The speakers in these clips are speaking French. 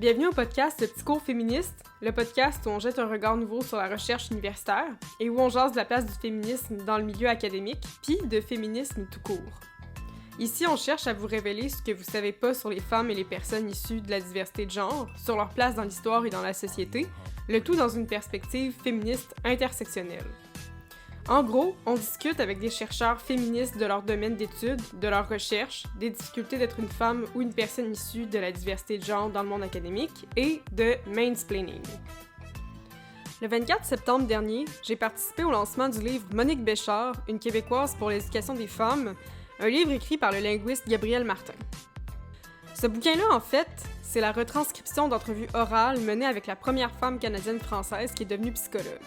Bienvenue au podcast de Petits cours féministes, le podcast où on jette un regard nouveau sur la recherche universitaire et où on jase de la place du féminisme dans le milieu académique, puis de féminisme tout court. Ici, on cherche à vous révéler ce que vous savez pas sur les femmes et les personnes issues de la diversité de genre, sur leur place dans l'histoire et dans la société, le tout dans une perspective féministe intersectionnelle. En gros, on discute avec des chercheurs féministes de leur domaine d'études, de leurs recherches, des difficultés d'être une femme ou une personne issue de la diversité de genre dans le monde académique et de mansplaining. Le 24 septembre dernier, j'ai participé au lancement du livre Monique Béchard, une Québécoise pour l'éducation des femmes, un livre écrit par le linguiste Gabriel Martin. Ce bouquin-là, en fait, c'est la retranscription d'entrevues orales menées avec la première femme canadienne-française qui est devenue psychologue.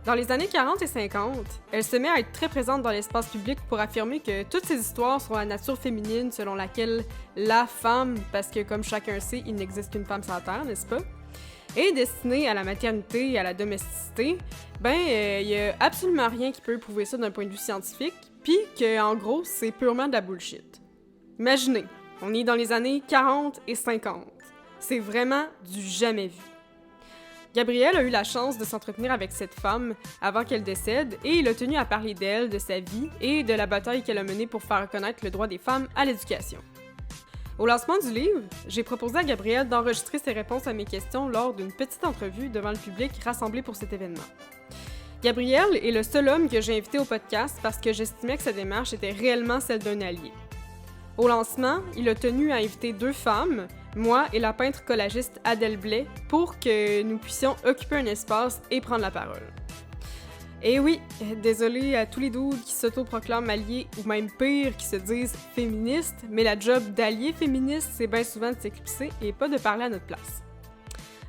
Dans les années 40 et 50, elle se met à être très présente dans l'espace public pour affirmer que toutes ces histoires sur la nature féminine selon laquelle la femme, parce que comme chacun sait, il n'existe qu'une femme sur la Terre, n'est-ce pas, est destinée à la maternité et à la domesticité, il y a absolument rien qui peut prouver ça d'un point de vue scientifique, puis que, en gros, c'est purement de la bullshit. Imaginez, on est dans les années 40 et 50. C'est vraiment du jamais vu. Gabriel a eu la chance de s'entretenir avec cette femme avant qu'elle décède et il a tenu à parler d'elle, de sa vie et de la bataille qu'elle a menée pour faire reconnaître le droit des femmes à l'éducation. Au lancement du livre, j'ai proposé à Gabriel d'enregistrer ses réponses à mes questions lors d'une petite entrevue devant le public rassemblé pour cet événement. Gabriel est le seul homme que j'ai invité au podcast parce que j'estimais que sa démarche était réellement celle d'un allié. Au lancement, il a tenu à inviter 2 femmes, moi et la peintre collagiste Adèle Blais, pour que nous puissions occuper un espace et prendre la parole. Et oui, désolé à tous les dudes qui s'autoproclament alliés ou même pire, qui se disent féministes, mais la job d'allié féministe, c'est bien souvent de s'éclipser et pas de parler à notre place.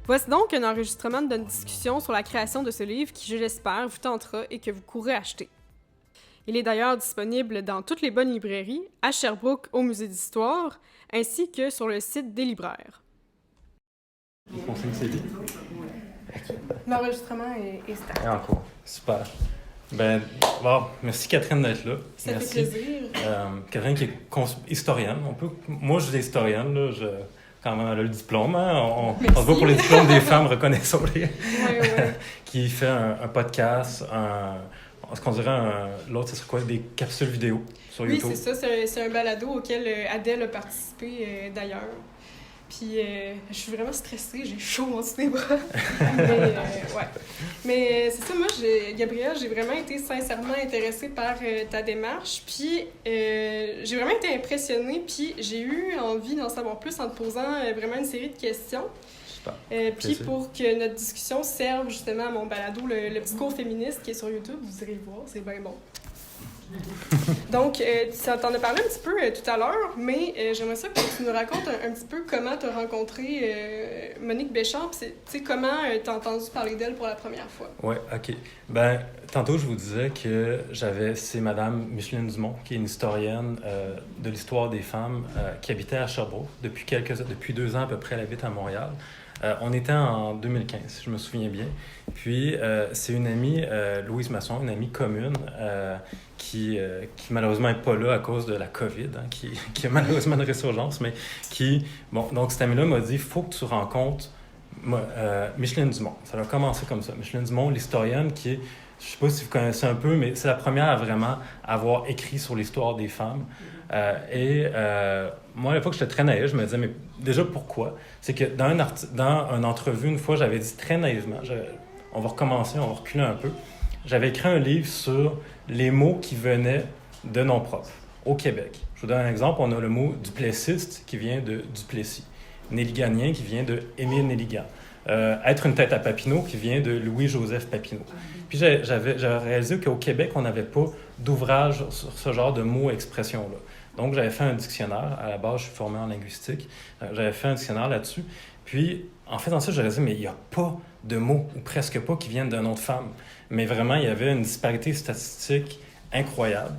Voici donc un enregistrement d'une discussion sur la création de ce livre qui, je l'espère, vous tentera et que vous courrez acheter. Il est d'ailleurs disponible dans toutes les bonnes librairies, à Sherbrooke au Musée d'Histoire, ainsi que sur le site des libraires. L'enregistrement est stable. Et encore. Super. Merci Catherine d'être là. Ça merci. fait plaisir. Catherine qui est historienne. Moi, je suis historienne. Là, quand même, elle a le diplôme. Hein? On se voit pour les diplômes des femmes, reconnaissons-les. Ouais. Qui fait un podcast, ce qu'on dirait l'autre, ce serait quoi? Des capsules vidéo sur YouTube. Oui, c'est ça. C'est un balado auquel Adèle a participé d'ailleurs. Puis je suis vraiment stressée, j'ai chaud en dessous des bras. Mais c'est ça, moi, Gabrielle, j'ai vraiment été sincèrement intéressée par ta démarche. Puis j'ai vraiment été impressionnée. Puis j'ai eu envie d'en savoir plus en te posant vraiment une série de questions. Puis pour que notre discussion serve justement à mon balado, le petit cours féministe qui est sur YouTube, vous irez le voir, c'est bien bon. Donc, t'en as parlé un petit peu tout à l'heure, mais j'aimerais ça que tu nous racontes un petit peu comment tu as rencontré Monique Béchard, puis comment tu as entendu parler d'elle pour la première fois. Oui, OK. Tantôt, je vous disais que c'est Madame Micheline Dumont, qui est une historienne de l'histoire des femmes qui habitait à Sherbrooke. Depuis 2 ans à peu près, elle habite à Montréal. On était en 2015, si je me souviens bien. Puis, c'est une amie, Louise Masson, une amie commune, qui malheureusement n'est pas là à cause de la COVID, hein, qui a malheureusement une résurgence, mais donc cette amie-là m'a dit, il faut que tu rencontres Micheline Dumont. Ça a commencé comme ça. Micheline Dumont, l'historienne qui est, je ne sais pas si vous connaissez un peu, mais c'est la première à vraiment avoir écrit sur l'histoire des femmes. Moi, à l'époque, j'étais très naïf. Je me disais, mais déjà, pourquoi? C'est que dans une entrevue, une fois, j'avais dit très naïvement, on va recommencer, on va reculer un peu. J'avais écrit un livre sur les mots qui venaient de noms propres au Québec. Je vous donne un exemple. On a le mot duplessiste qui vient de Duplessis. Néliganien qui vient de Émile Néligan. Être une tête à Papineau qui vient de Louis-Joseph Papineau. Puis j'avais réalisé qu'au Québec, on n'avait pas d'ouvrage sur ce genre de mots et expressions-là. Donc, j'avais fait un dictionnaire. À la base, je suis formé en linguistique. J'avais fait un dictionnaire là-dessus. Puis, en faisant ça, j'aurais dit, mais il n'y a pas de mots, ou presque pas, qui viennent d'un nom de femme. Mais vraiment, il y avait une disparité statistique incroyable.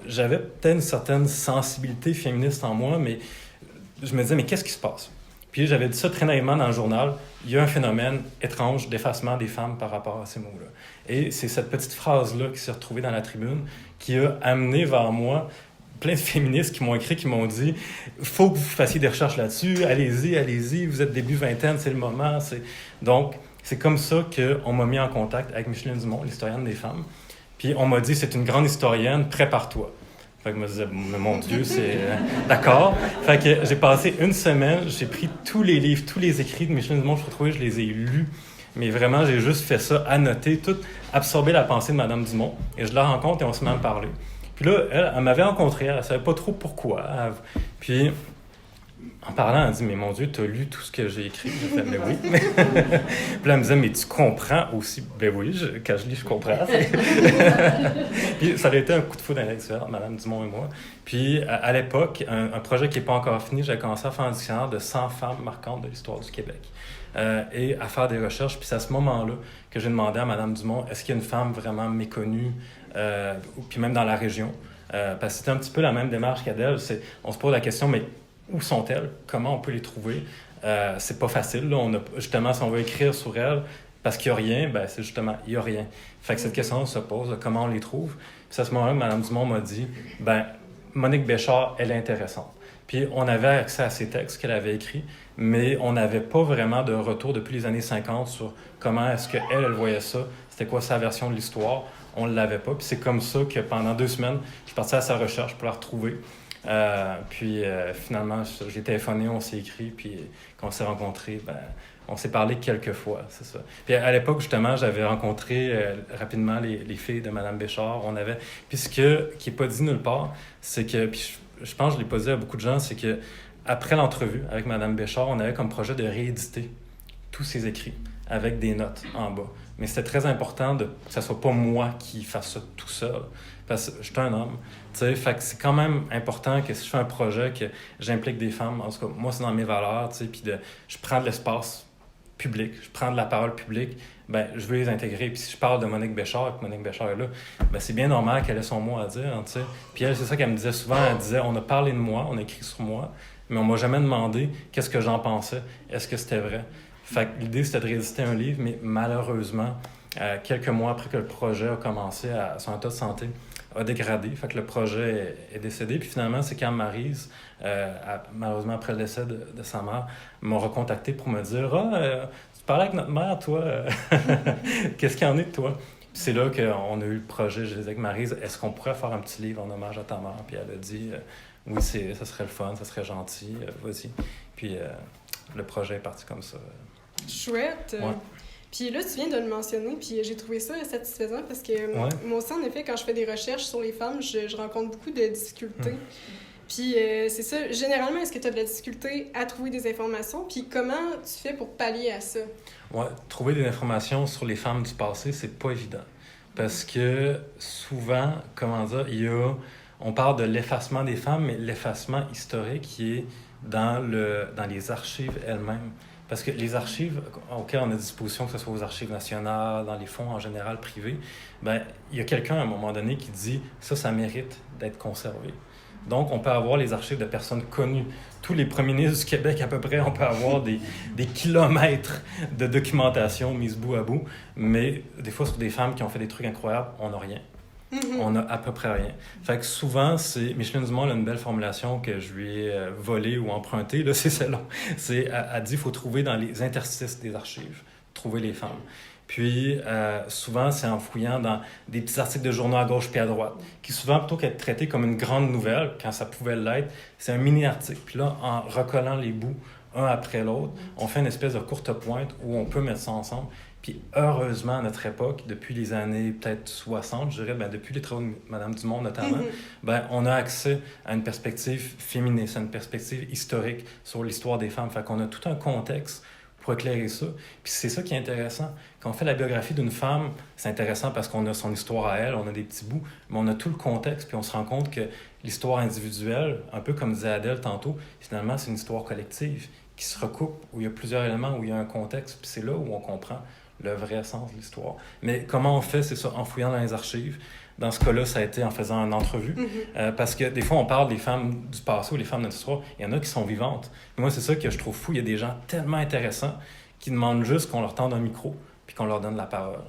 J'avais peut-être une certaine sensibilité féministe en moi, mais je me disais, mais qu'est-ce qui se passe? Puis j'avais dit ça très naïvement dans le journal, il y a un phénomène étrange d'effacement des femmes par rapport à ces mots-là. Et c'est cette petite phrase-là qui s'est retrouvée dans la tribune qui a amené vers moi plein de féministes qui m'ont écrit, qui m'ont dit « faut que vous fassiez des recherches là-dessus, allez-y, vous êtes début vingtaine, c'est le moment. » Donc, c'est comme ça qu'on m'a mis en contact avec Micheline Dumont, l'historienne des femmes. Puis on m'a dit « c'est une grande historienne, prépare-toi ». Fait que je me disais, mais mon Dieu, c'est... D'accord. Fait que j'ai passé une semaine, j'ai pris tous les livres, tous les écrits de Micheline Dumont, je les ai lus. Mais vraiment, j'ai juste fait ça, annoter, tout, absorber la pensée de Mme Dumont. Et je la rencontre et on se met à me parler. Puis là, elle m'avait rencontré, elle ne savait pas trop pourquoi. Puis, en parlant, elle dit, mais mon Dieu, tu as lu tout ce que j'ai écrit? J'ai fait, mais oui. Puis là, elle me disait, mais tu comprends aussi? Ben oui, quand je lis, je comprends. Puis ça a été un coup de foudre intellectuel, Mme Dumont et moi. Puis à l'époque, un projet qui n'est pas encore fini, j'ai commencé à faire un dictionnaire de 100 femmes marquantes de l'histoire du Québec. Et à faire des recherches. Puis c'est à ce moment-là que j'ai demandé à Mme Dumont, est-ce qu'il y a une femme vraiment méconnue, puis même dans la région? Parce que c'était un petit peu la même démarche qu'Adèle. On se pose la question, mais où sont-elles? Comment on peut les trouver? C'est pas facile. Là. Justement, si on veut écrire sur elles, parce qu'il n'y a rien, ben c'est justement, il n'y a rien. Fait que cette question se pose, comment on les trouve? Puis c'est à ce moment-là que Mme Dumont m'a dit, ben Monique Béchard, elle est intéressante. Puis on avait accès à ses textes qu'elle avait écrits, mais on n'avait pas vraiment de retour depuis les années 50 sur comment est-ce qu'elle voyait ça, c'était quoi sa version de l'histoire. On ne l'avait pas. Puis c'est comme ça que pendant 2 semaines, je suis parti à sa recherche pour la retrouver. Finalement, j'ai téléphoné, on s'est écrit, puis quand on s'est rencontrés, ben, on s'est parlé quelques fois, c'est ça. Puis à l'époque, justement, j'avais rencontré rapidement les filles de Mme Béchard. Puis ce qui n'est pas dit nulle part, c'est que, puis je pense que je ne l'ai pas dit à beaucoup de gens, c'est que après l'entrevue avec Mme Béchard, on avait comme projet de rééditer tous ses écrits avec des notes en bas. Mais c'était très important que ce ne soit pas moi qui fasse ça tout seul. Parce que je suis un homme. Fait que c'est quand même important que si je fais un projet, que j'implique des femmes. En tout cas, moi, c'est dans mes valeurs. Puis je prends de l'espace public, je prends de la parole publique, ben, je veux les intégrer. Puis si je parle de Monique Béchard et que Monique Béchard est là, ben, c'est bien normal qu'elle ait son mot à dire. Puis elle, c'est ça qu'elle me disait souvent. Elle disait, on a parlé de moi, on a écrit sur moi, mais on m'a jamais demandé qu'est-ce que j'en pensais. Est-ce que c'était vrai? Fait que l'idée, c'était de rééditer un livre, mais malheureusement, quelques mois après que le projet a commencé, son état de santé a dégradé. Fait que le projet est décédé. Puis finalement, c'est quand Maryse, malheureusement après le décès de sa mère, m'a recontacté pour me dire « tu parlais avec notre mère, toi? Qu'est-ce qu'il y en est de toi? » Puis c'est là qu'on a eu le projet. Je disais avec Maryse, est-ce qu'on pourrait faire un petit livre en hommage à ta mère? Puis elle a dit oui, ça serait le fun, ça serait gentil, vas-y. Puis le projet est parti comme ça. Chouette! Ouais. Puis là, tu viens de le mentionner, puis j'ai trouvé ça satisfaisant parce que moi aussi, en effet, quand je fais des recherches sur les femmes, je rencontre beaucoup de difficultés. Puis c'est ça, généralement, est-ce que tu as de la difficulté à trouver des informations? Puis comment tu fais pour pallier à ça? Ouais, trouver des informations sur les femmes du passé, c'est pas évident. Parce que souvent, on parle de l'effacement des femmes, mais l'effacement historique qui est dans les archives elles-mêmes. Parce que les archives auxquelles on a disposition, que ce soit aux archives nationales, dans les fonds en général privés, ben il y a quelqu'un à un moment donné qui dit « ça mérite d'être conservé ». Donc, on peut avoir les archives de personnes connues. Tous les premiers ministres du Québec, à peu près, on peut avoir des kilomètres de documentation mise bout à bout. Mais des fois, sur des femmes qui ont fait des trucs incroyables, on n'a rien. On n'a à peu près rien. Fait que souvent, Micheline Dumont a une belle formulation que je lui ai volée ou empruntée, là, c'est celle-là. Elle dit qu'il faut trouver dans les interstices des archives, trouver les femmes. Puis, souvent, c'est en fouillant dans des petits articles de journaux à gauche puis à droite, qui souvent, plutôt qu'être traités comme une grande nouvelle, quand ça pouvait l'être, c'est un mini-article. Puis là, en recollant les bouts un après l'autre, on fait une espèce de courte pointe où on peut mettre ça ensemble. Puis heureusement, à notre époque, depuis les années peut-être 60, je dirais, depuis les travaux de Mme Dumont notamment, on a accès à une perspective féministe, à une perspective historique sur l'histoire des femmes. Fait qu'on a tout un contexte pour éclairer ça. Puis c'est ça qui est intéressant. Quand on fait la biographie d'une femme, c'est intéressant parce qu'on a son histoire à elle, on a des petits bouts, mais on a tout le contexte, puis on se rend compte que l'histoire individuelle, un peu comme disait Adèle tantôt, finalement, c'est une histoire collective qui se recoupe, où il y a plusieurs éléments, où il y a un contexte, puis c'est là où on comprend le vrai sens de l'histoire. Mais comment on fait, c'est ça, en fouillant dans les archives. Dans ce cas-là, ça a été en faisant une entrevue. Parce que des fois, on parle des femmes du passé ou des femmes de notre histoire. Il y en a qui sont vivantes. Mais moi, c'est ça que je trouve fou. Il y a des gens tellement intéressants qui demandent juste qu'on leur tende un micro puis qu'on leur donne la parole.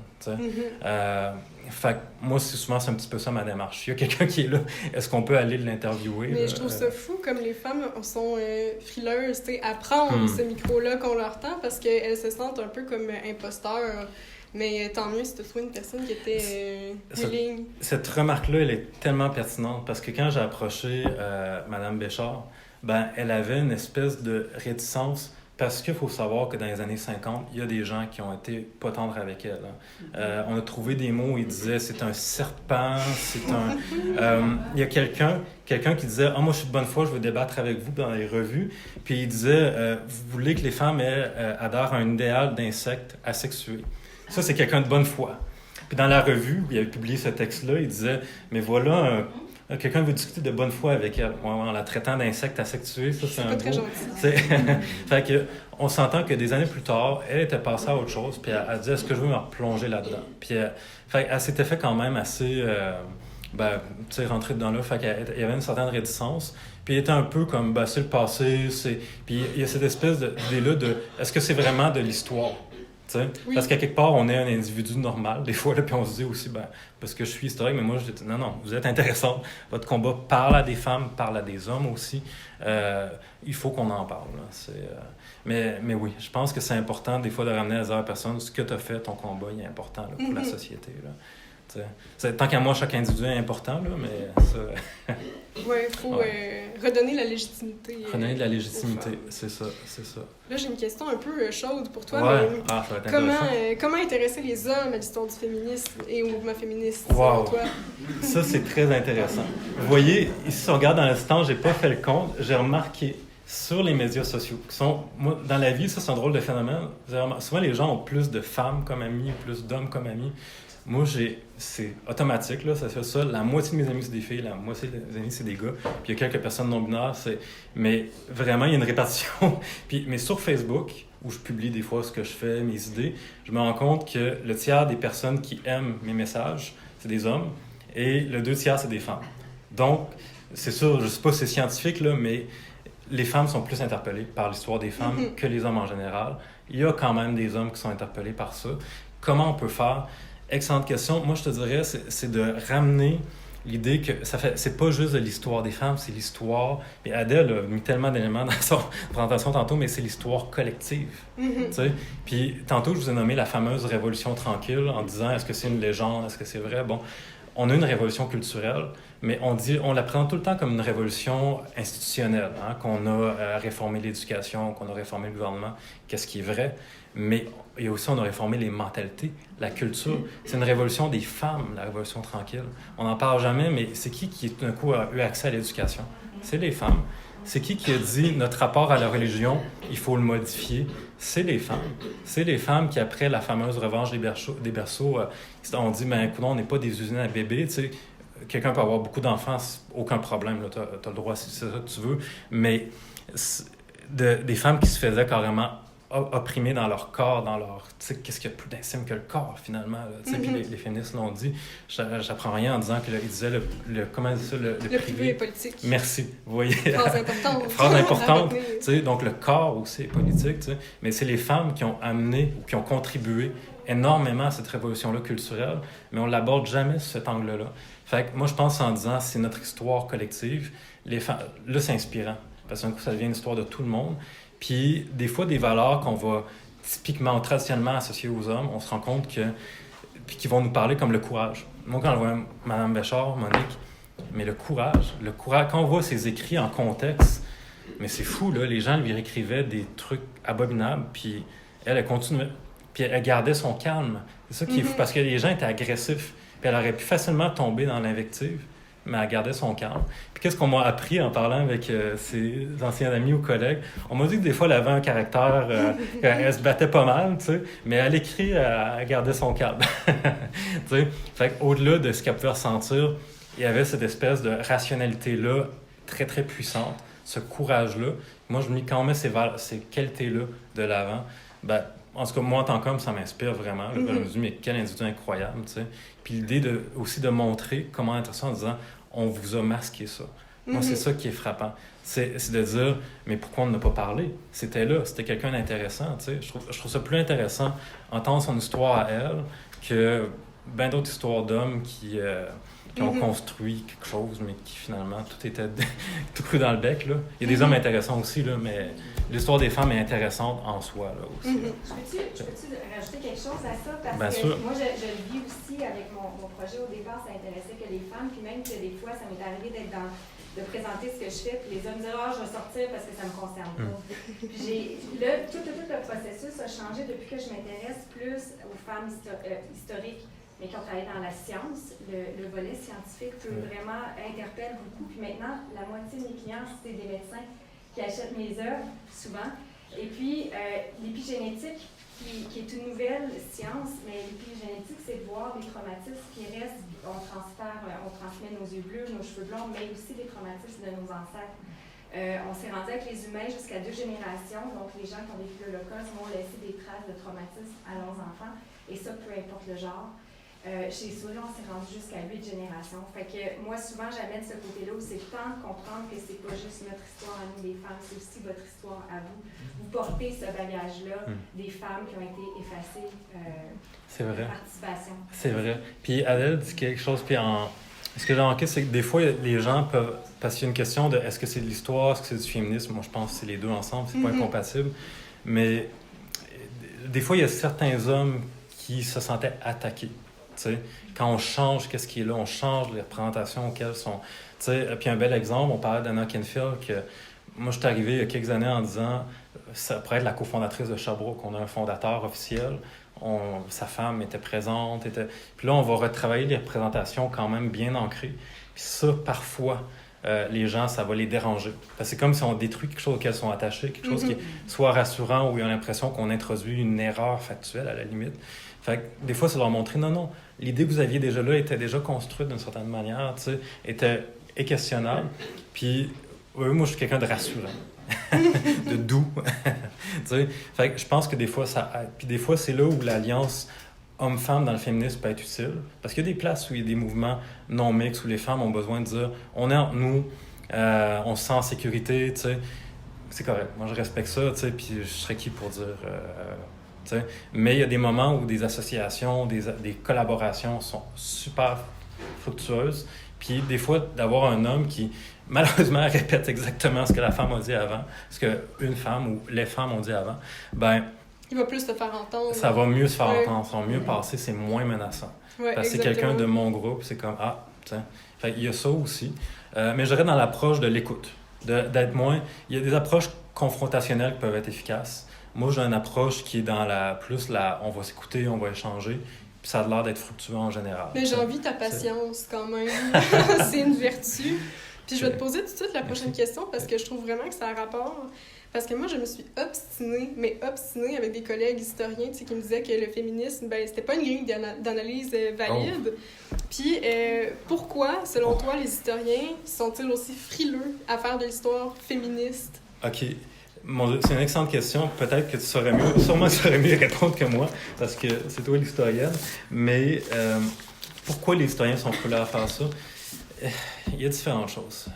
Fait que moi, souvent, c'est un petit peu ça ma démarche. Il y a quelqu'un qui est là, est-ce qu'on peut aller l'interviewer? Mais je trouve ça fou, comme les femmes sont frileuses à prendre ce micro-là qu'on leur tend parce qu'elles se sentent un peu comme imposteurs. Mais tant mieux si tu trouves une personne qui était willing. Cette remarque-là, elle est tellement pertinente parce que quand j'ai approché Mme Béchard, ben, elle avait une espèce de réticence parce qu'il faut savoir que dans les années 50, il y a des gens qui ont été pas tendres avec elle. On a trouvé des mots où ils disaient c'est un serpent, c'est un... il y a quelqu'un qui disait « Ah, moi, je suis de bonne foi, je veux débattre avec vous dans les revues. » Puis il disait « Vous voulez que les femmes adhèrent à un idéal d'insectes asexués. » Ça, c'est quelqu'un de bonne foi. Puis dans la revue, il avait publié ce texte-là, il disait « Mais voilà, quelqu'un veut discuter de bonne foi avec elle, en la traitant d'insecte asexué. » Ça, c'est un beau... très gentil. Fait que, on s'entend que des années plus tard, elle était passée à autre chose, puis elle dit « Est-ce que je veux me replonger là-dedans? » Puis elle s'était fait quand même assez... rentrer dedans là. Fait qu'il y avait une certaine réticence. Puis il était un peu comme, c'est le passé, Puis il y a cette espèce d'idée-là de est-ce que c'est vraiment de l'histoire? Oui. Parce qu'à quelque part, on est un individu normal, des fois, là, puis on se dit aussi, parce que je suis historique, mais moi, je dis, non, vous êtes intéressante. Votre combat parle à des femmes, parle à des hommes aussi. Il faut qu'on en parle. Là. Mais oui, je pense que c'est important, des fois, de ramener à zéro personne ce que tu as fait, ton combat, il est important là, pour la société. Là. Tant qu'à moi, chaque individu est important, là, mais ça... Oui, il faut redonner la légitimité. Redonner de la légitimité, c'est ça. Là, j'ai une question un peu chaude pour toi. Ouais. Mais ça va être comment intéresser les hommes à l'histoire du féminisme et au mouvement féministe, selon toi? Ça, c'est très intéressant. Vous voyez, ici, si on regarde dans l'instant, j'ai pas fait le compte, j'ai remarqué sur les médias sociaux, qui sont, moi, dans la vie, ça, c'est un drôle de phénomène. Souvent, les gens ont plus de femmes comme amis, plus d'hommes comme amis. Moi, c'est automatique, là, ça fait ça. La moitié de mes amis, c'est des filles, la moitié des amis, c'est des gars. Puis il y a quelques personnes non-binaires, mais vraiment, il y a une répartition. Mais sur Facebook, où je publie des fois ce que je fais, mes idées, je me rends compte que le tiers des personnes qui aiment mes messages, c'est des hommes, et le 2/3, c'est des femmes. Donc, c'est sûr, je ne sais pas si c'est scientifique, là, mais les femmes sont plus interpellées par l'histoire des femmes que les hommes en général. Il y a quand même des hommes qui sont interpellés par ça. Comment on peut faire? Excellente question. Moi, je te dirais, c'est de ramener l'idée que c'est pas juste de l'histoire des femmes, c'est l'histoire... Et Adèle a mis tellement d'éléments dans son présentation tantôt, mais c'est l'histoire collective. Puis tantôt, je vous ai nommé la fameuse Révolution tranquille en disant, est-ce que c'est une légende, est-ce que c'est vrai? Bon, on a une révolution culturelle, mais on la présente tout le temps comme une révolution institutionnelle, qu'on a réformé l'éducation, qu'on a réformé le gouvernement, qu'est-ce qui est vrai. Mais et aussi, on a réformé les mentalités, la culture. C'est une révolution des femmes, la révolution tranquille. On n'en parle jamais, mais c'est qui d'un coup, a eu accès à l'éducation? C'est les femmes. C'est qui a dit notre rapport à la religion, il faut le modifier? C'est les femmes. C'est les femmes qui, après la fameuse revanche des berceaux, ont dit, écoute, on n'est pas des usines à bébés, tu sais. Quelqu'un peut avoir beaucoup d'enfants, aucun problème, tu as le droit si c'est ça que tu veux, mais des femmes qui se faisaient carrément opprimés dans leur corps, dans leur... Tu sais, qu'est-ce qu'il y a de plus d'intime que le corps, finalement? Puis les féministes l'ont dit. J'apprends rien en disant qu'ils disaient comment dire ça, le privé est politique. Merci. Vous voyez? Phrase importante. Phrase importante. Tu sais, donc, le corps aussi est politique, tu sais. Mais c'est les femmes qui ont amené ou qui ont contribué énormément à cette révolution-là culturelle, mais on ne l'aborde jamais sur cet angle-là. Fait que moi, je pense en disant, c'est notre histoire collective. Les femmes, là, c'est inspirant, parce que d'un coup, ça devient une histoire de tout le monde. Puis, des fois, des valeurs qu'on va typiquement, traditionnellement associer aux hommes, on se rend compte puis qui vont nous parler comme le courage. Moi, quand je vois Mme Béchard, Monique, mais le courage, quand on voit ses écrits en contexte, mais c'est fou, là, les gens lui écrivaient des trucs abominables, puis elle continuait, puis elle gardait son calme. C'est ça qui est fou, parce que les gens étaient agressifs, puis elle aurait pu facilement tomber dans l'invective, mais elle gardait son calme. Puis qu'est-ce qu'on m'a appris en parlant avec ses anciens amis ou collègues? On m'a dit que des fois, elle avait un caractère, elle se battait pas mal, tu sais, mais à l'écrit, elle gardait son calme. Tu sais? Fait qu'au-delà de ce qu'elle pouvait ressentir, il y avait cette espèce de rationalité-là très, très puissante, ce courage-là. Moi, je me dis, quand on met ces qualités-là de l'avant, en tout cas, moi, en tant qu'homme, ça m'inspire vraiment. Je me dis, mais quel individu incroyable, tu sais. Puis l'idée aussi de montrer comment être ça en disant, on vous a masqué ça. Moi, c'est ça qui est frappant. C'est de dire, mais pourquoi on n'a pas parlé? C'était là, c'était quelqu'un d'intéressant, tu sais. Je trouve ça plus intéressant entendre son histoire à elle que bien d'autres histoires d'hommes qui ont construit quelque chose, mais qui finalement, tout était tout cru dans le bec, là. Il y a des hommes intéressants aussi, là, mais l'histoire des femmes est intéressante en soi, là, aussi. Là. Je peux-tu rajouter quelque chose à ça? Parce Bien que sûr. moi, je le vis aussi avec mon projet. Au départ, ça intéressait que les femmes, puis même que des fois, ça m'est arrivé de présenter ce que je fais, puis les hommes disaient « Ah, je vais sortir parce que ça me concerne pas. Puis tout le processus a changé depuis que je m'intéresse plus aux femmes historiques, mais qui ont travaillé dans la science. Le volet scientifique vraiment interpelle beaucoup. Puis maintenant, la moitié de mes clients, c'est des médecins qui achètent mes œuvres, souvent. Et puis, l'épigénétique, qui est une nouvelle science, mais l'épigénétique, c'est de voir les traumatismes qui restent. On transmet nos yeux bleus, nos cheveux blonds, mais aussi les traumatismes de nos ancêtres. On s'est rendu avec les humains jusqu'à 2 générations, donc les gens qui ont vécu l'Holocauste vont laisser des traces de traumatisme à leurs enfants, et ça, peu importe le genre. Chez Souris, on s'est rendu jusqu'à 8 générations. Fait que moi, souvent, j'amène ce côté-là où c'est temps de comprendre que c'est pas juste notre histoire à nous, les femmes, c'est aussi votre histoire à vous. Vous portez ce bagage-là des femmes qui ont été effacées c'est vrai. de participation. C'est vrai. Puis Adèle dit quelque chose, puis ce que j'ai remarqué, c'est que des fois, les gens peuvent... Parce qu'il y a une question de est-ce que c'est de l'histoire, est-ce que c'est du féminisme? Moi, je pense que c'est les deux ensemble, c'est pas incompatible. Mais des fois, il y a certains hommes qui se sentaient attaqués. T'sais, quand on change qu'est-ce qui est là, on change les représentations auxquelles sont... Puis un bel exemple, on parlait d'Anna Kenfield, que moi, je suis arrivé il y a quelques années en disant, ça pourrait être la cofondatrice de Sherbrooke, on a un fondateur officiel, sa femme était présente, puis là, on va retravailler les représentations quand même bien ancrées. Puis ça, parfois, les gens, ça va les déranger. Parce que c'est comme si on détruit quelque chose auquel ils sont attachés, quelque chose qui est soit rassurant ou ils ont l'impression qu'on introduit une erreur factuelle à la limite. Fait que des fois, c'est leur montrer, non, l'idée que vous aviez déjà là était déjà construite d'une certaine manière, tu sais, est questionnable. Puis, moi, je suis quelqu'un de rassurant, de doux, tu sais. Fait que je pense que des fois, ça aide. Puis des fois, c'est là où l'alliance homme-femme dans le féminisme peut être utile. Parce qu'il y a des places où il y a des mouvements non mixtes, où les femmes ont besoin de dire, on est entre nous, on se sent en sécurité, tu sais. C'est correct. Moi, je respecte ça, tu sais, puis je serais qui pour dire... T'sais. Mais il y a des moments où des associations, des collaborations sont super fructueuses. Puis des fois, d'avoir un homme qui, malheureusement, répète exactement ce que la femme a dit avant, ce qu'une femme ou les femmes ont dit avant, ben il va plus te faire entendre. Ça va mieux se faire entendre, ça va mieux passer, c'est moins menaçant. Parce que c'est quelqu'un de mon groupe, c'est comme, Fait, il y a ça aussi. Mais je dirais dans l'approche de l'écoute, d'être moins... Il y a des approches confrontationnelles qui peuvent être efficaces. Moi, j'ai une approche qui est dans on va s'écouter, on va échanger, puis ça a l'air d'être fructueux en général. Mais j'ai envie ta patience quand même. C'est une vertu. Puis je vais te poser tout de suite la prochaine question parce que je trouve vraiment que ça a rapport. Parce que moi, je me suis obstinée avec des collègues historiens, tu sais, qui me disaient que le féminisme, ben, c'était pas une grille d'analyse valide. Puis pourquoi, selon toi, les historiens sont-ils aussi frileux à faire de l'histoire féministe? OK. C'est une excellente question. Peut-être que tu saurais mieux, sûrement tu saurais mieux répondre que moi, parce que c'est toi l'historienne. Mais pourquoi les historiens sont frileux à faire ça? Il y a différentes choses.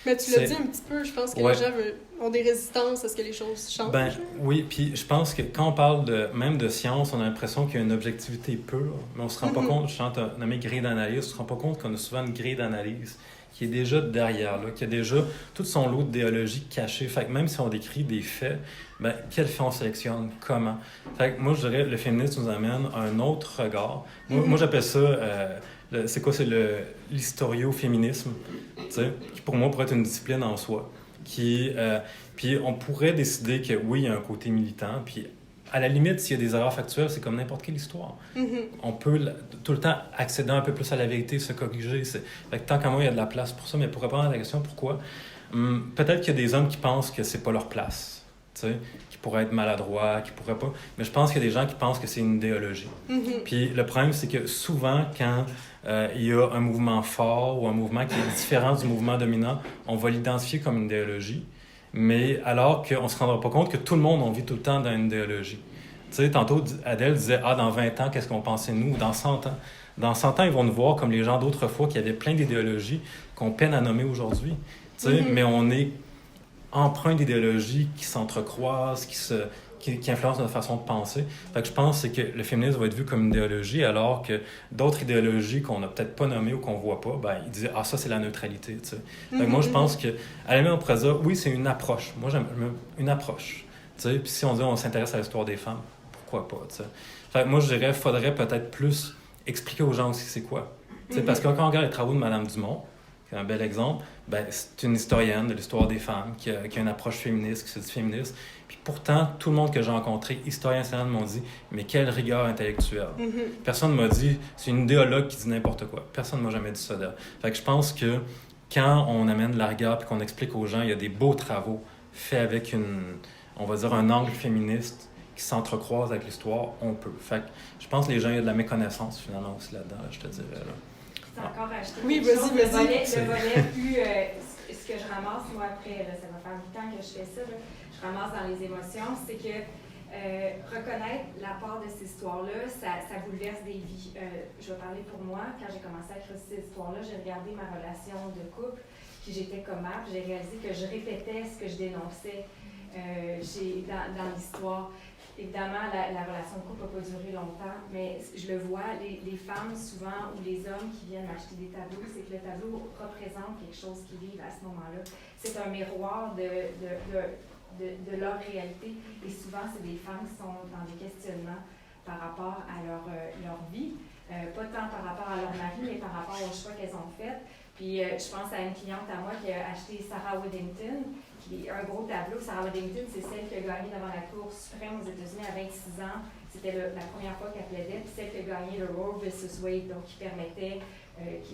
Mais tu l'as dit un petit peu, je pense que les gens ont des résistances à ce que les choses changent. Ben, oui, puis je pense que quand on parle même de science, on a l'impression qu'il y a une objectivité pure, mais on se rend pas compte, je chante nommé grille d'analyse, on se rend pas compte qu'on a souvent une grille d'analyse qui est déjà derrière, là, qui a déjà tout son lot d'idéologie cachée. Fait que même si on décrit des faits, ben, quels faits on sélectionne, comment? Fait que moi, je dirais que le féminisme nous amène à un autre regard. Moi j'appelle ça... c'est quoi? C'est l'historioféminisme, qui pour moi pourrait être une discipline en soi. Puis on pourrait décider que oui, il y a un côté militant, puis à la limite, s'il y a des erreurs factuelles, c'est comme n'importe quelle histoire. On peut tout le temps accéder un peu plus à la vérité, se corriger. Fait que tant qu'à moi, il y a de la place pour ça, mais pour répondre à la question, pourquoi? Peut-être qu'il y a des hommes qui pensent que c'est pas leur place, qui pourraient être maladroits, qui pourraient pas... Mais je pense qu'il y a des gens qui pensent que c'est une idéologie. Puis le problème, c'est que souvent, quand il y a un mouvement fort ou un mouvement qui est différent du mouvement dominant, on va l'identifier comme une idéologie. Mais alors qu'on ne se rendra pas compte que tout le monde, on vit tout le temps dans une idéologie. sais, tantôt, Adèle disait, dans 20 ans, qu'est-ce qu'on pensait nous? Ou dans 100 ans? Dans 100 ans, ils vont nous voir comme les gens d'autrefois qui avaient plein d'idéologies qu'on peine à nommer aujourd'hui. Tu sais, mais on est empreint d'idéologies qui s'entrecroisent, qui influencent notre façon de penser. Fait que je pense que le féminisme va être vu comme une idéologie, alors que d'autres idéologies qu'on n'a peut-être pas nommées ou qu'on voit pas, ils disaient « Ah, ça, c'est la neutralité. » tu sais. Fait que moi, je pense que, à la limite, on pourrait dire « Oui, c'est une approche. » Moi, j'aime une approche. Tu sais. Puis si on dit on s'intéresse à l'histoire des femmes, pourquoi pas? Tu sais. Fait que moi, je dirais qu'il faudrait peut-être plus expliquer aux gens aussi c'est quoi. Tu sais, parce que quand on regarde les travaux de Mme Dumont, c'est un bel exemple, c'est une historienne de l'histoire des femmes qui a une approche féministe, qui se dit féministe. Puis pourtant, tout le monde que j'ai rencontré, historiens, historiennes, m'ont dit « Mais quelle rigueur intellectuelle! » Personne ne m'a dit « C'est une idéologue qui dit n'importe quoi. » Personne ne m'a jamais dit ça d'elle. Fait que je pense que quand on amène de la rigueur et qu'on explique aux gens, il y a des beaux travaux faits avec on va dire un angle féministe qui s'entrecroise avec l'histoire, on peut. Fait que je pense que les gens, il y a de la méconnaissance finalement aussi là-dedans, je te dirais. Là. C'est encore acheté. Oui, vas-y. Le vas-y. volet plus. Ce que je ramasse, moi, après, ça va faire 8 ans que je fais ça, je ramasse dans les émotions, c'est que reconnaître la part de ces histoires-là, ça bouleverse des vies. Je vais parler pour moi. Quand j'ai commencé à écrire ces histoires-là, j'ai regardé ma relation de couple, puis j'étais comme mère, j'ai réalisé que je répétais ce que je dénonçais dans l'histoire. Évidemment, la relation de couple n'a pas duré longtemps, mais je le vois, les femmes souvent, ou les hommes qui viennent acheter des tableaux, c'est que le tableau représente quelque chose qu'ils vivent à ce moment-là. C'est un miroir de leur réalité, et souvent, c'est des femmes qui sont dans des questionnements par rapport à leur vie, pas tant par rapport à leur mari, mais par rapport aux choix qu'elles ont faits. Puis je pense à une cliente à moi qui a acheté Sarah Weddington, qui est un gros tableau. Sarah Weddington, c'est celle qui a gagné devant la Cour suprême aux États-Unis à 26 ans. C'était la première fois qu'elle plaidait. Puis celle qui a gagné le Roe versus Wade, donc qui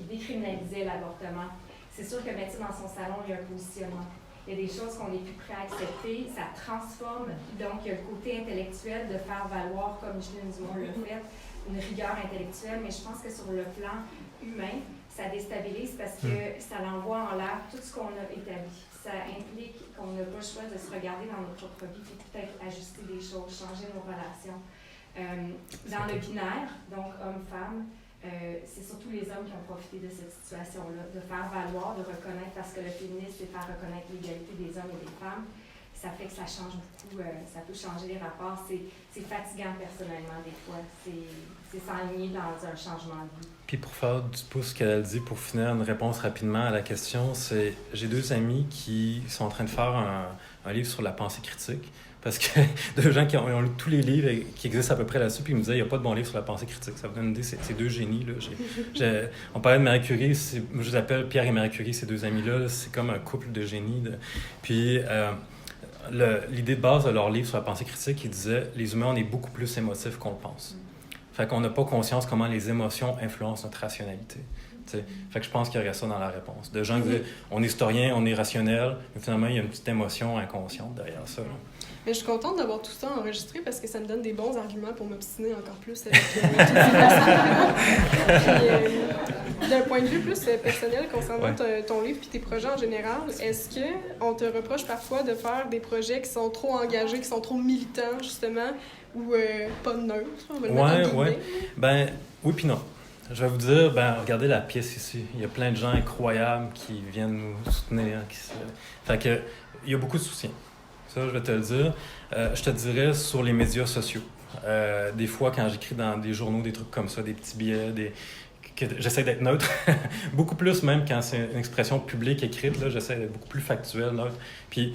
décriminalisait l'avortement. C'est sûr que maintenant, dans son salon, il y a un positionnement. Il y a des choses qu'on n'est plus prêt à accepter. Ça transforme. Donc, il y a le côté intellectuel de faire valoir, comme Jocelyne Dumont l'a fait, une rigueur intellectuelle. Mais je pense que sur le plan humain, ça déstabilise parce que ça l'envoie en l'air tout ce qu'on a établi. Ça implique qu'on n'a pas le choix de se regarder dans notre propre vie et peut-être ajuster des choses, changer nos relations. Dans le binaire, donc homme-femme, c'est surtout les hommes qui ont profité de cette situation-là, de faire valoir, de reconnaître, parce que le féminisme, c'est faire reconnaître l'égalité des hommes et des femmes. Ça fait que ça change beaucoup, ça peut changer les rapports. C'est fatigant personnellement des fois. C'est s'enligner dans un changement de vie. Puis pour faire du pouce ce qu'elle dit, pour finir une réponse rapidement à la question, c'est j'ai 2 amis qui sont en train de faire un livre sur la pensée critique. Parce que 2 gens qui ont lu tous les livres qui existent à peu près là-dessus, puis ils me disaient il n'y a pas de bon livre sur la pensée critique. Ça vous donne une idée, c'est 2 génies. Là. On parlait de Marie Curie, je les appelle Pierre et Marie Curie, ces 2 amis-là. C'est comme un couple de génies. Puis l'idée de base de leur livre sur la pensée critique, ils disaient les humains, on est beaucoup plus émotifs qu'on le pense. Fait qu'on n'a pas conscience comment les émotions influencent notre rationalité. T'sais. Fait que je pense qu'il y aurait ça dans la réponse. De gens qui disent on est historien, on est rationnel, mais finalement, il y a une petite émotion inconsciente derrière ça. Là. Mais je suis contente d'avoir tout ça enregistré parce que ça me donne des bons arguments pour m'obstiner encore plus avec toutes ces personnes-là. D'un point de vue plus personnel concernant ton livre et tes projets en général, est-ce qu'on te reproche parfois de faire des projets qui sont trop engagés, qui sont trop militants, justement, ou pas neutres? On va le mettre en guillemets. Oui puis non. Je vais vous dire, regardez la pièce ici. Il y a plein de gens incroyables qui viennent nous soutenir. Fait que, il y a beaucoup de soutien. Ça, je vais te le dire. Je te dirais sur les médias sociaux. Des fois, quand j'écris dans des journaux, des trucs comme ça, des petits billets, j'essaie d'être neutre. Beaucoup plus même quand c'est une expression publique écrite, là, j'essaie d'être beaucoup plus factuel, neutre. Puis,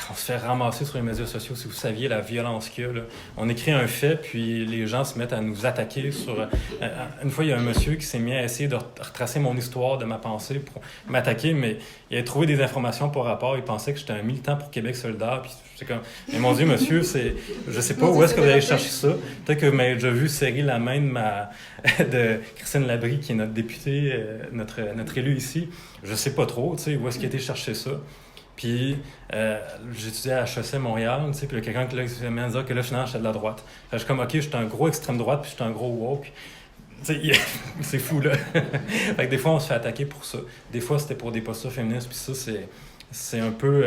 on se fait ramasser sur les médias sociaux. Si vous saviez la violence qu'il y a, là. On écrit un fait, puis les gens se mettent à nous attaquer sur... une fois, il y a un monsieur qui s'est mis à essayer de retracer mon histoire de ma pensée pour m'attaquer, mais il a trouvé des informations par rapport. Il pensait que j'étais un militant pour Québec solidaire. Puis c'est comme... Mais mon Dieu, monsieur, je sais pas où est-ce que vous allez chercher ça. Peut-être que vous m'avez déjà vu serrer la main de Christine Labrie, qui est notre députée, notre élue ici. Je sais pas trop, tu sais, où est-ce qu'il a été chercher ça. Puis, j'étudiais à HEC Montréal, tu sais, puis il y a quelqu'un qui s'est mis à dire que là, finalement, j'étais de la droite. Je suis comme, OK, j'étais un gros extrême droite, puis j'étais un gros woke. Tu sais, c'est fou, là. Fait que des fois, on se fait attaquer pour ça. Des fois, c'était pour des postures féministes, puis ça, c'est un peu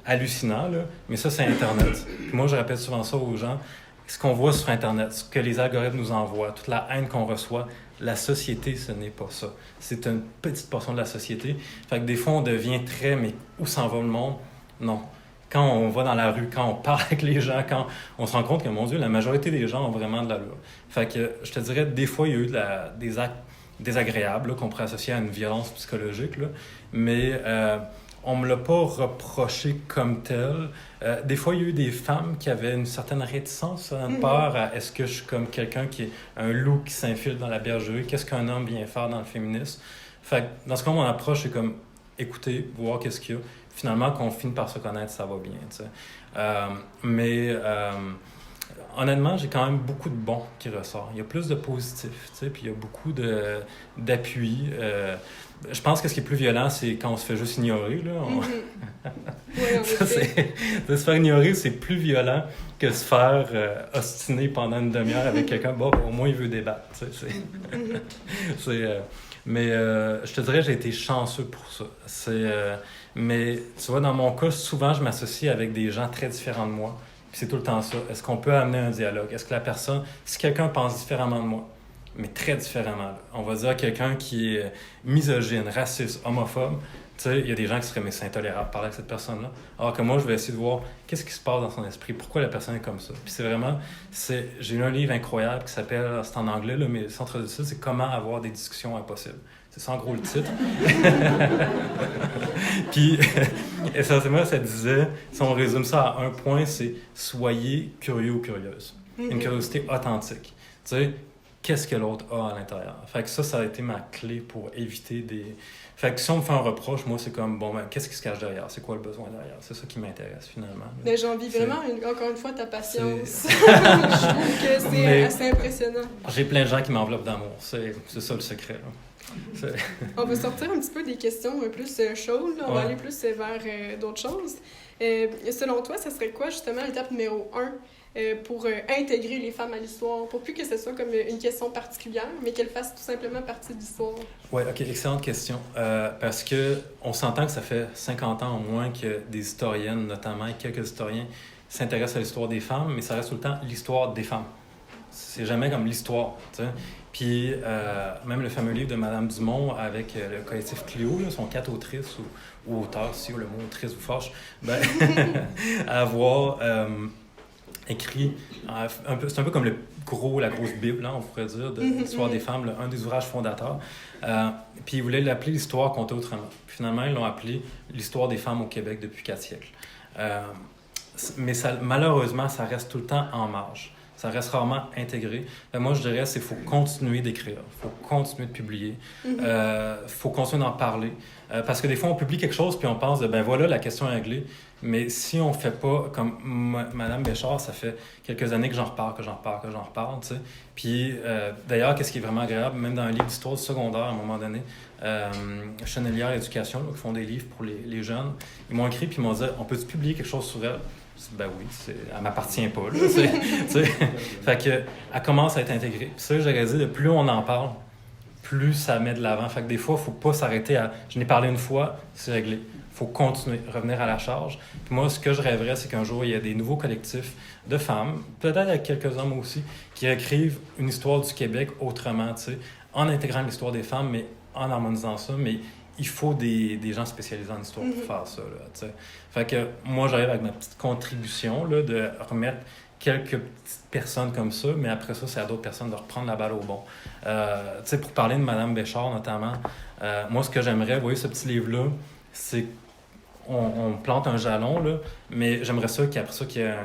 hallucinant, là. Mais ça, c'est Internet. Puis moi, je répète souvent ça aux gens. ce qu'on voit sur Internet, ce que les algorithmes nous envoient, toute la haine qu'on reçoit, la société, ce n'est pas ça. C'est une petite portion de la société. Fait que des fois, on devient très, mais où s'en va le monde? Non. Quand on va dans la rue, quand on parle avec les gens, quand on se rend compte que, mon Dieu, la majorité des gens ont vraiment de l'allure. Fait que, je te dirais, des fois, il y a eu des actes désagréables là, qu'on pourrait associer à une violence psychologique, là, mais on me l'a pas reproché comme tel. Des fois, il y a eu des femmes qui avaient une certaine réticence, une peur à est-ce que je suis comme quelqu'un qui est un loup qui s'infile dans la bergerie? Qu'est-ce qu'un homme vient faire dans le féminisme? Fait que, dans ce cas, mon approche, c'est comme écouter, voir qu'est-ce qu'il y a. Finalement, qu'on finit par se connaître, ça va bien, tu sais. Honnêtement, j'ai quand même beaucoup de bons qui ressortent. Il y a plus de positifs, tu sais, puis il y a beaucoup d'appui. Je pense que ce qui est plus violent, c'est quand on se fait juste ignorer, là. De se faire ignorer, c'est plus violent que se faire ostiner pendant une demi-heure avec quelqu'un. Bon, au moins, il veut débattre, tu sais. Mais je te dirais, j'ai été chanceux pour ça. Mais tu vois, dans mon cas, souvent, je m'associe avec des gens très différents de moi. Puis c'est tout le temps ça. Est-ce qu'on peut amener un dialogue? Est-ce que la personne, si quelqu'un pense différemment de moi, mais très différemment, là, on va dire quelqu'un qui est misogyne, raciste, homophobe, tu sais, il y a des gens qui seraient, mais c'est intolérable de parler avec cette personne-là. Alors que moi, je vais essayer de voir qu'est-ce qui se passe dans son esprit, pourquoi la personne est comme ça. Puis j'ai lu un livre incroyable qui s'appelle, c'est en anglais, là, mais sans traduire ça, c'est Comment avoir des discussions impossibles. C'est ça, en gros, le titre. Puis, essentiellement, ça disait, si on résume ça à un point, c'est « Soyez curieux ou curieuse ». Une curiosité authentique. Tu sais, qu'est-ce que l'autre a à l'intérieur? Fait que ça a été ma clé pour éviter des... Fait que si on me fait un reproche, moi, c'est comme, bon, ben, qu'est-ce qui se cache derrière? C'est quoi le besoin derrière? C'est ça qui m'intéresse, finalement. Mais j'envie vraiment, encore une fois, ta patience. Je trouve que c'est assez impressionnant. J'ai plein de gens qui m'enveloppent d'amour. C'est ça, le secret, là. On va sortir un petit peu des questions plus chaudes. On va aller plus vers d'autres choses. Selon toi, ça serait quoi, justement, l'étape numéro 1 pour intégrer les femmes à l'histoire, pour plus que ce soit comme une question particulière, mais qu'elles fassent tout simplement partie de l'histoire? Oui, OK, excellente question. Parce que on s'entend que ça fait 50 ans au moins que des historiennes, notamment, et quelques historiens, s'intéressent à l'histoire des femmes, mais ça reste tout le temps l'histoire des femmes. C'est jamais comme l'histoire, tu sais. Puis, même le fameux livre de Madame Dumont avec le collectif Clio, là, sont 4 autrices ou auteurs, si le mot autrice vous fâche, ben, à avoir écrit, c'est un peu comme la grosse Bible, là, on pourrait dire, de l'histoire des femmes, un des ouvrages fondateurs. Puis, ils voulaient l'appeler l'histoire contée autrement. Puis, finalement, ils l'ont appelé l'histoire des femmes au Québec depuis 4 siècles. Mais malheureusement, ça reste tout le temps en marge. Ça reste rarement intégré. Moi, je dirais, c'est qu'il faut continuer d'écrire, il faut continuer de publier, faut continuer d'en parler. Parce que des fois, on publie quelque chose, puis on pense, ben voilà, la question est réglée. Mais si on ne fait pas, comme Mme Béchard, ça fait quelques années que j'en reparle, tu sais. Puis, d'ailleurs, qu'est-ce qui est vraiment agréable, même dans un livre d'histoire du secondaire, à un moment donné, Chenelière Éducation, là, qui font des livres pour les jeunes, ils m'ont écrit, puis ils m'ont dit, on peut-tu publier quelque chose sur elle? Ben oui, elle m'appartient pas, là. Fait que, elle commence à être intégrée. Puis ça, j'aurais dit, plus on en parle, plus ça met de l'avant. Fait que des fois, il ne faut pas s'arrêter à « je n'ai parlé une fois, c'est réglé ». Il faut continuer, revenir à la charge. Puis moi, ce que je rêverais, c'est qu'un jour, il y ait des nouveaux collectifs de femmes, peut-être avec quelques hommes aussi, qui écrivent une histoire du Québec autrement, tu sais, en intégrant l'histoire des femmes, mais en harmonisant ça, mais il faut des gens spécialisés en histoire pour faire ça, là, tu sais. Fait que moi, j'arrive avec ma petite contribution, là, de remettre quelques petites personnes comme ça, mais après ça, c'est à d'autres personnes de reprendre la balle au bon. Tu sais, pour parler de Mme Béchard, notamment, moi, ce que j'aimerais, vous voyez, ce petit livre-là, c'est on plante un jalon, là, mais j'aimerais ça qu'après ça, qu'il y ait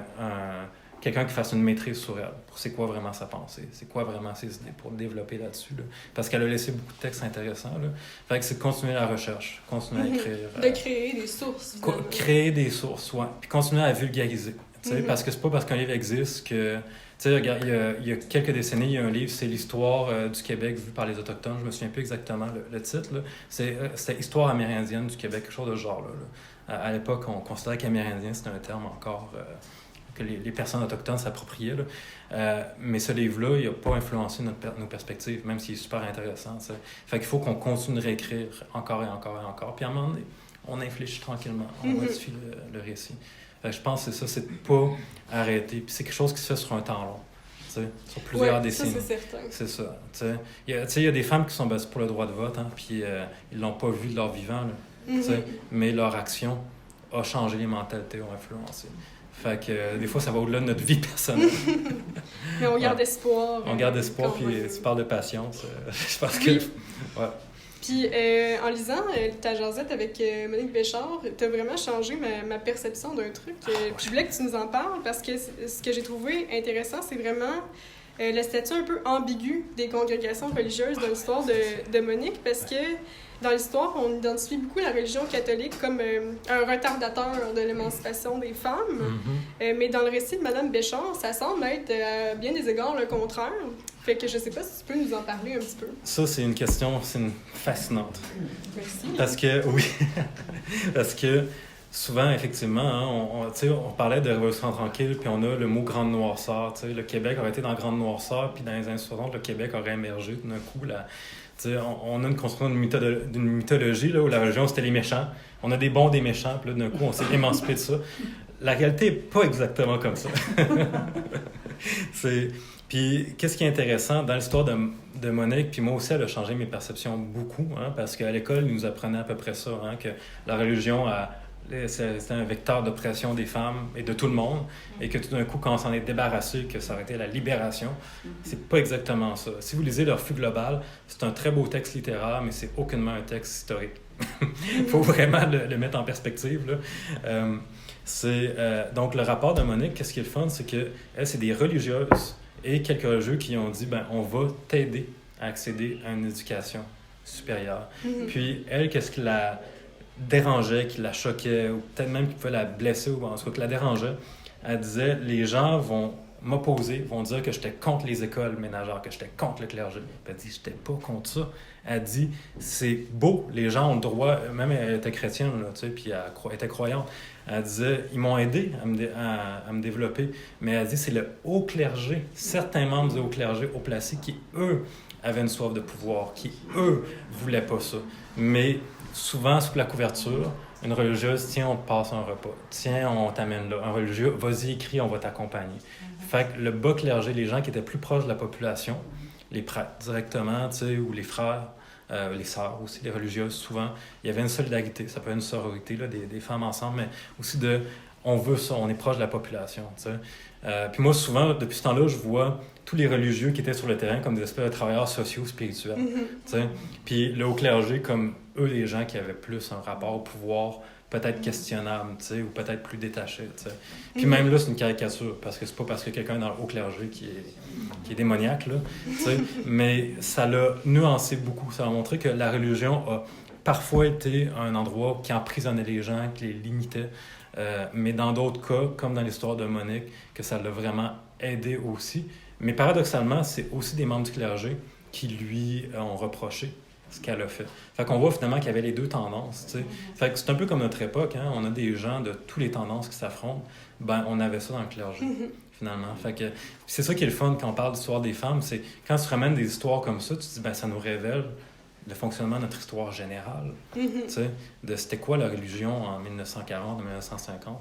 quelqu'un qui fasse une maîtrise sur elle, pour c'est quoi vraiment sa pensée, c'est quoi vraiment ses idées, pour développer là-dessus, là. Parce qu'elle a laissé beaucoup de textes intéressants, là. Fait que c'est de continuer la recherche, continuer à écrire. De créer des sources. Créer des sources, oui. Puis continuer à vulgariser, tu sais, parce que c'est pas parce qu'un livre existe que... Tu sais, regarde, il y a quelques décennies, il y a un livre, c'est l'histoire du Québec vue par les Autochtones, je me souviens plus exactement le titre, là. C'était Histoire amérindienne du Québec, quelque chose de ce genre, là. À l'époque, on considérait qu'amérindien, c'était un terme encore... que les personnes autochtones s'appropriaient. Mais ce livre-là, il n'a pas influencé nos perspectives, même s'il est super intéressant. T'sais. Fait qu'il faut qu'on continue de réécrire encore et encore et encore. Puis à un moment donné, on infléchit tranquillement, on modifie le récit. Fait que je pense que c'est ça, c'est de pas arrêter. Puis c'est quelque chose qui se fait sur un temps long, tu sais, sur plusieurs décennies. Ça, c'est certain. C'est ça. Tu sais, il y a des femmes qui sont battues pour le droit de vote, hein, puis ils l'ont pas vu de leur vivant, là, tu sais, mais leur action a changé les mentalités, ont influencé. Fait que des fois, ça va au-delà de notre vie personnelle. Mais on garde espoir. On garde espoir, puis tu parles de patience. Je pense que... Ouais. Puis, en lisant ta jasette avec Monique Béchard, t'as vraiment changé ma perception d'un truc. Puis je voulais que tu nous en parles, parce que ce que j'ai trouvé intéressant, c'est vraiment le statut un peu ambigu des congrégations religieuses dans l'histoire de Monique, parce que dans l'histoire, on identifie beaucoup la religion catholique comme un retardateur de l'émancipation des femmes. Mais dans le récit de Madame Béchard, ça semble être à bien des égards le contraire. Fait que je sais pas si tu peux nous en parler un petit peu. Ça, c'est une question fascinante. Merci. Parce que, oui, parce que souvent, effectivement, hein, on parlait de Révolution tranquille, puis on a le mot grande noirceur. Le Québec aurait été dans grande noirceur, puis dans les années 60, le Québec aurait émergé d'un coup. On a une construction d'une mythologie là, où la religion, c'était les méchants. On a des bons, des méchants, puis là, d'un coup, on s'est émancipé de ça. La réalité n'est pas exactement comme ça. Puis, qu'est-ce qui est intéressant dans l'histoire de Monique, puis moi aussi, elle a changé mes perceptions beaucoup, hein, parce qu'à l'école, ils nous apprenaient à peu près ça, hein, que la religion, c'était un vecteur d'oppression des femmes et de tout le monde, et que tout d'un coup, quand on s'en est débarrassé, que ça aurait été la libération, c'est pas exactement ça. Si vous lisez Le Refus global, c'est un très beau texte littéraire, mais c'est aucunement un texte historique. Il faut vraiment le mettre en perspective, là. Donc, le rapport de Monique, qu'est-ce qui est le fun, c'est qu'elle, c'est des religieuses et quelques religieux qui ont dit, on va t'aider à accéder à une éducation supérieure. Puis, elle, qu'est-ce qui la dérangeait, qui la choquait, ou peut-être même qui pouvait la blesser, ou en tout cas qui la dérangeait, elle disait, les gens vont m'opposer, vont dire que j'étais contre les écoles ménagères, que j'étais contre le clergé. Puis elle dit, j'étais pas contre ça. Elle dit, c'est beau, les gens ont le droit, même elle était chrétienne, là, tu sais, puis elle était croyante. Elle disait, ils m'ont aidé à me développer, mais elle dit, c'est le haut clergé, certains membres du haut clergé haut placé qui, eux, avaient une soif de pouvoir, qui, eux, voulaient pas ça. Mais souvent, sous la couverture, une religieuse, tiens, on te passe un repas, tiens, on t'amène là. Un religieux, vas-y, écris, on va t'accompagner. Fait que le bas clergé, les gens qui étaient plus proches de la population, les prêtres directement, tu sais, ou les frères, les sœurs aussi, les religieuses, souvent, il y avait une solidarité, ça peut être une sororité, là, des femmes ensemble, mais aussi on veut ça, on est proche de la population, tu sais. Puis moi, souvent, depuis ce temps-là, je vois tous les religieux qui étaient sur le terrain comme des espèces de travailleurs sociaux, spirituels, tu sais. Puis le haut clergé comme eux, les gens qui avaient plus un rapport au pouvoir, peut-être questionnable, tu sais, ou peut-être plus détaché, tu sais. Puis même là, c'est une caricature, parce que c'est pas parce que quelqu'un est dans le haut clergé qui est démoniaque, là, tu sais, mais ça l'a nuancé beaucoup. Ça a montré que la religion a parfois été un endroit qui emprisonnait les gens, qui les limitait, mais dans d'autres cas, comme dans l'histoire de Monique, que ça l'a vraiment aidé aussi. Mais paradoxalement, c'est aussi des membres du clergé qui lui ont reproché ce qu'elle a fait. Fait qu'on voit finalement qu'il y avait les deux tendances, tu sais. Fait que c'est un peu comme notre époque, hein. On a des gens de toutes les tendances qui s'affrontent. On avait ça dans le clergé, finalement. Fait que c'est ça qui est le fun quand on parle d'histoire des femmes, c'est quand tu ramènes des histoires comme ça, tu te dis, ça nous révèle le fonctionnement de notre histoire générale, tu sais, de c'était quoi la religion en 1940, 1950,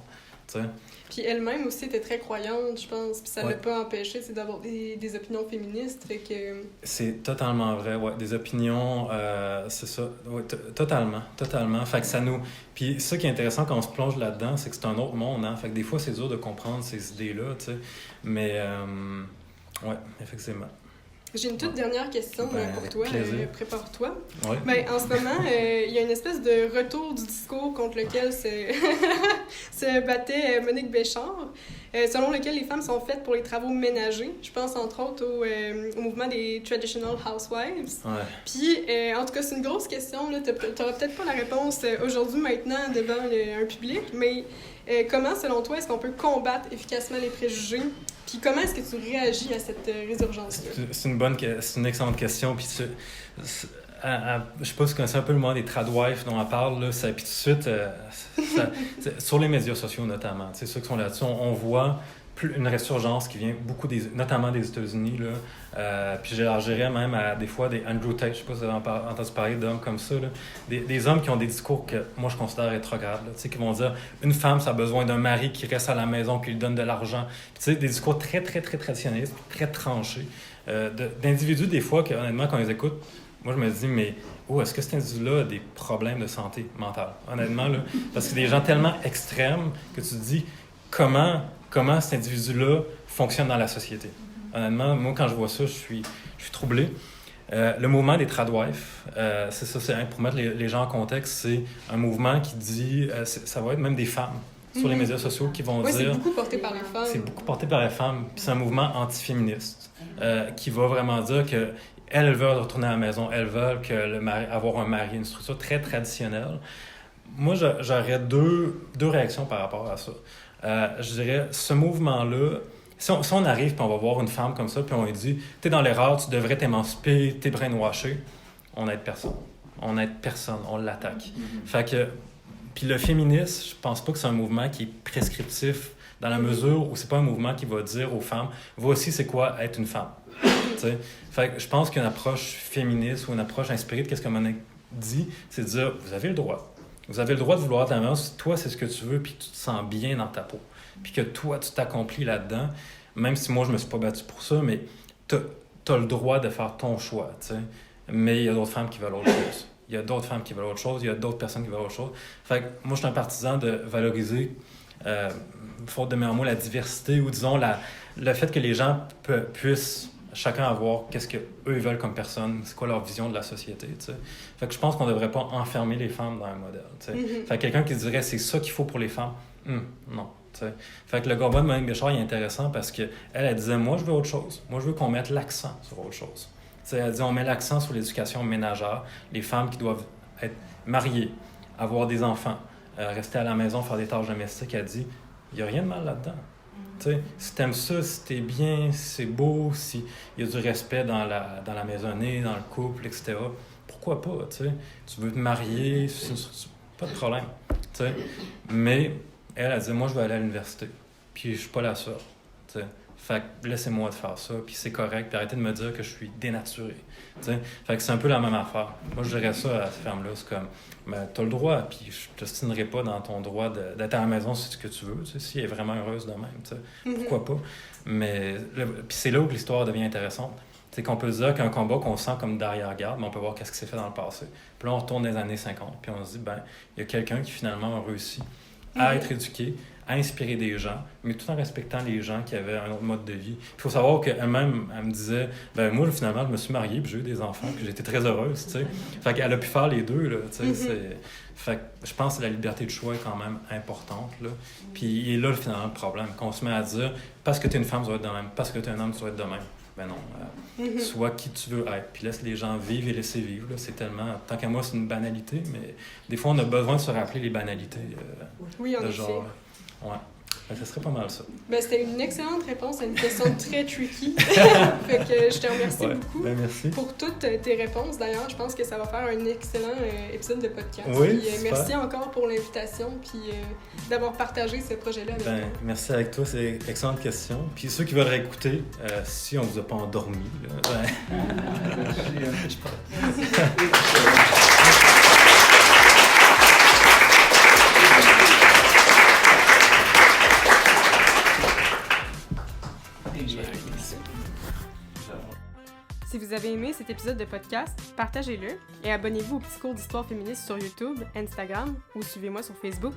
tu sais. Puis elle-même aussi était très croyante, je pense, puis ça l'a pas empêché d'avoir des opinions féministes, fait que... C'est totalement vrai, ouais, des opinions, c'est ça, ouais, totalement. Fait que ça nous... Puis ça qui est intéressant quand on se plonge là-dedans, c'est que c'est un autre monde, hein, fait que des fois c'est dur de comprendre ces idées-là, tu sais, mais, ouais, effectivement. J'ai une toute dernière question pour toi. Prépare-toi. Oui. En ce moment, il y a une espèce de retour du discours contre lequel se battait Monique Béchard, selon lequel les femmes sont faites pour les travaux ménagers. Je pense entre autres au mouvement des Traditional Housewives. Ouais. Puis, en tout cas, c'est une grosse question. Tu n'auras peut-être pas la réponse aujourd'hui, maintenant, devant un public, mais comment, selon toi, est-ce qu'on peut combattre efficacement les préjugés? Puis comment est-ce que tu réagis à cette résurgence-là? C'est une excellente question. Puis je sais pas si tu connais un peu le mouvement des tradwives dont on parle, là, puis tout de suite, sur les médias sociaux notamment, ceux qui sont là-dessus, on voit une résurgence qui vient notamment des États-Unis. Puis j'irais même à des fois des Andrew Tate, je sais pas si vous avez entendu parler d'hommes comme ça. Là. Des hommes qui ont des discours que moi je considère rétrogrades. Qui vont dire une femme, ça a besoin d'un mari qui reste à la maison puis lui donne de l'argent. Des discours très, très, très traditionnalistes, très tranchés. D'individus, des fois, que honnêtement, quand on les écoute, moi je me dis, mais est-ce que cet individu-là a des problèmes de santé mentale? Honnêtement, là, parce que c'est des gens tellement extrêmes que tu te dis comment cet individu-là fonctionne dans la société. Honnêtement, moi, quand je vois ça, je suis troublé. Le mouvement des tradwives, c'est ça, pour mettre les gens en contexte, c'est un mouvement qui dit, ça va être même des femmes sur les médias sociaux qui vont dire... c'est beaucoup porté par les femmes. C'est beaucoup porté par les femmes. Puis c'est un mouvement antiféministe qui va vraiment dire que elles veulent retourner à la maison, elles veulent avoir un mari, une structure très traditionnelle. Moi, j'aurais deux réactions par rapport à ça. Je dirais, ce mouvement-là, si on arrive puis on va voir une femme comme ça, puis on lui dit « T'es dans l'erreur, tu devrais t'émanciper, t'es brainwashé », on n'aide personne. On l'attaque. Fait que, puis le féminisme, je pense pas que c'est un mouvement qui est prescriptif dans la mesure où c'est pas un mouvement qui va dire aux femmes « Voici c'est quoi être une femme ». Fait que je pense qu'une approche féministe ou une approche inspirée de ce que Monique dit, c'est de dire vous avez le droit. Vous avez le droit de vouloir être à la maison si toi c'est ce que tu veux puis que tu te sens bien dans ta peau. Puis que toi tu t'accomplis là-dedans, même si moi je me suis pas battu pour ça, mais t'as le droit de faire ton choix. T'sais. Mais il y a d'autres femmes qui veulent autre chose. Il y a d'autres femmes qui veulent autre chose, il y a d'autres personnes qui veulent autre chose. Fait que moi je suis un partisan de valoriser, faute de meilleur mot, la diversité ou disons le fait que les gens puissent chacun avoir qu'est-ce qu'eux veulent comme personne, c'est quoi leur vision de la société, tu sais. Fait que je pense qu'on ne devrait pas enfermer les femmes dans un modèle, tu sais. Fait que quelqu'un qui dirait c'est ça qu'il faut pour les femmes, non, tu sais. Fait que le combat de Monique Béchard est intéressant parce qu'elle disait moi je veux autre chose, moi je veux qu'on mette l'accent sur autre chose. Tu sais, elle dit on met l'accent sur l'éducation ménagère, les femmes qui doivent être mariées, avoir des enfants, rester à la maison, faire des tâches domestiques, elle dit il n'y a rien de mal là-dedans. T'sais, si t'aimes ça, si t'es bien, si c'est beau, s'il y a du respect dans la maisonnée, dans le couple, etc., pourquoi pas, t'sais? Tu veux te marier, pas de problème, t'sais. Mais elle dit, moi, je veux aller à l'université, puis je suis pas la seule, t'sais. Fait que laissez-moi faire ça, puis c'est correct, puis arrêtez de me dire que je suis dénaturé, t'sais. Fait que c'est un peu la même affaire. Moi, je dirais ça à cette femme-là, c'est comme, ben, t'as le droit, puis je t'ostinerai pas dans ton droit d'être à la maison si c'est ce que tu veux, si elle est vraiment heureuse de même, t'sais. Pourquoi pas? Mais, puis c'est là où l'histoire devient intéressante. C'est qu'on peut se dire qu'un combat qu'on sent comme d'arrière-garde, mais on peut voir qu'est-ce qui s'est fait dans le passé. Puis là, on retourne dans les années 50, puis on se dit, ben, il y a quelqu'un qui finalement a réussi à être éduqué, à inspirer des gens, mais tout en respectant les gens qui avaient un autre mode de vie. Il faut savoir qu'elle-même, elle me disait, ben moi, finalement, je me suis mariée, puis j'ai eu des enfants, puis j'étais très heureuse, tu sais. Fait qu'elle a pu faire les deux, là, tu sais. Fait que je pense que la liberté de choix est quand même importante, là. Puis il est là, finalement, le problème, qu'on se met à dire, parce que t'es une femme, tu dois être de même, parce que t'es un homme, tu dois être de même. Ben non, sois qui tu veux être, puis laisse les gens vivre et laisser vivre, là. C'est tellement, tant qu'à moi, c'est une banalité, mais des fois, on a besoin de se rappeler les banalités. Oui, en de effet. genre, ouais. Ça serait pas mal ça. Ben, c'était une excellente réponse à une question très tricky. Fait que je te remercie beaucoup pour toutes tes réponses. D'ailleurs, je pense que ça va faire un excellent épisode de podcast. Oui, puis, merci encore pour l'invitation puis d'avoir partagé ce projet-là avec moi. Merci avec toi, c'est une excellente question. Puis ceux qui veulent réécouter, si on vous a pas endormi, là, je pense. Si vous avez aimé cet épisode de podcast, partagez-le et abonnez-vous au petit cours d'histoire féministe sur YouTube, Instagram ou suivez-moi sur Facebook.